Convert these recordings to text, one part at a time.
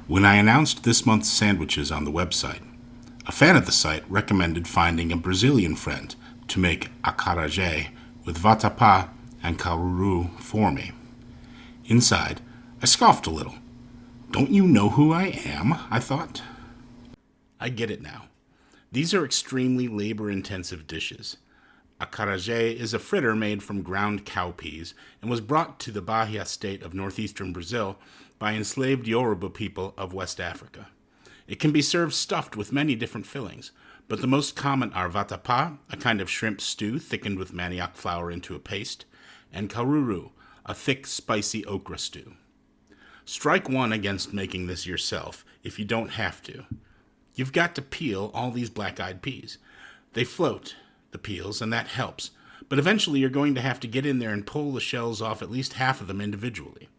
When I announced this month's sandwiches on the website, a fan of the site recommended finding a Brazilian friend to make acarajé with vatapá and caruru for me. Inside, I scoffed a little. Don't you know who I am? I thought. I get it now. These are extremely labor-intensive dishes. Acarajé is a fritter made from ground cowpeas and was brought to the Bahia state of northeastern Brazil by enslaved Yoruba people of West Africa. It can be served stuffed with many different fillings, but the most common are vatapá, a kind of shrimp stew thickened with manioc flour into a paste, and caruru, a thick, spicy okra stew. Strike one against making this yourself if you don't have to. You've got to peel all these black-eyed peas. They float, the peels, and that helps, but eventually you're going to have to get in there and pull the shells off at least half of them individually.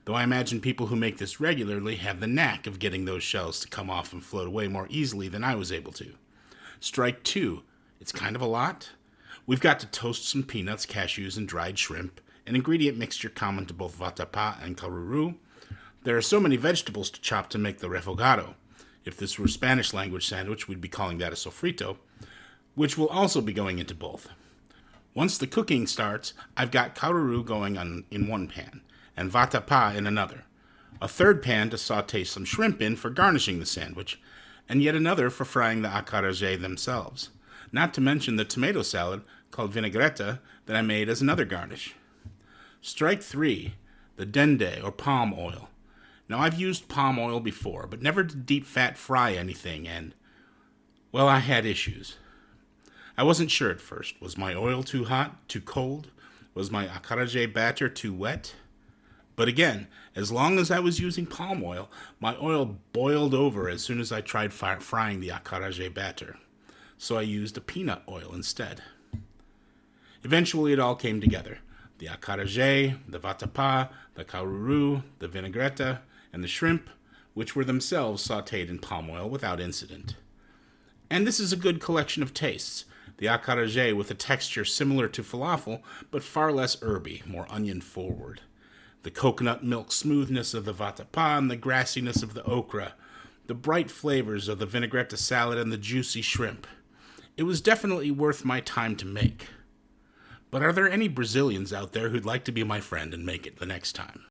Though I imagine people who make this regularly have the knack of getting those shells to come off and float away more easily than I was able to. Strike two. It's kind of a lot. We've got to toast some peanuts, cashews, and dried shrimp, an ingredient mixture common to both vatapá and caruru. There are so many vegetables to chop to make the refogado. If this were a Spanish language sandwich, we'd be calling that a sofrito, which will also be going into both. Once the cooking starts, I've got caruru going on in one pan, and vatapá in another. A third pan to saute some shrimp in for garnishing the sandwich, and yet another for frying the acarajé themselves. Not to mention the tomato salad, called vinaigrette, that I made as another garnish. Strike three, the dende, or palm oil. Now, I've used palm oil before, but never to deep fat fry anything, and, well, I had issues. I wasn't sure at first. Was my oil too hot, too cold? Was my acarajé batter too wet? But again, as long as I was using palm oil, my oil boiled over as soon as I tried frying the acarajé batter. So I used a peanut oil instead. Eventually it all came together. The acarajé, the vatapá, the caruru, the vinaigrette, and the shrimp, which were themselves sautéed in palm oil without incident. And this is a good collection of tastes. The acarajé with a texture similar to falafel, but far less herby, more onion forward. The coconut milk smoothness of the vatapá and the grassiness of the okra. The bright flavors of the vinaigrette salad and the juicy shrimp. It was definitely worth my time to make. But are there any Brazilians out there who'd like to be my friend and make it the next time?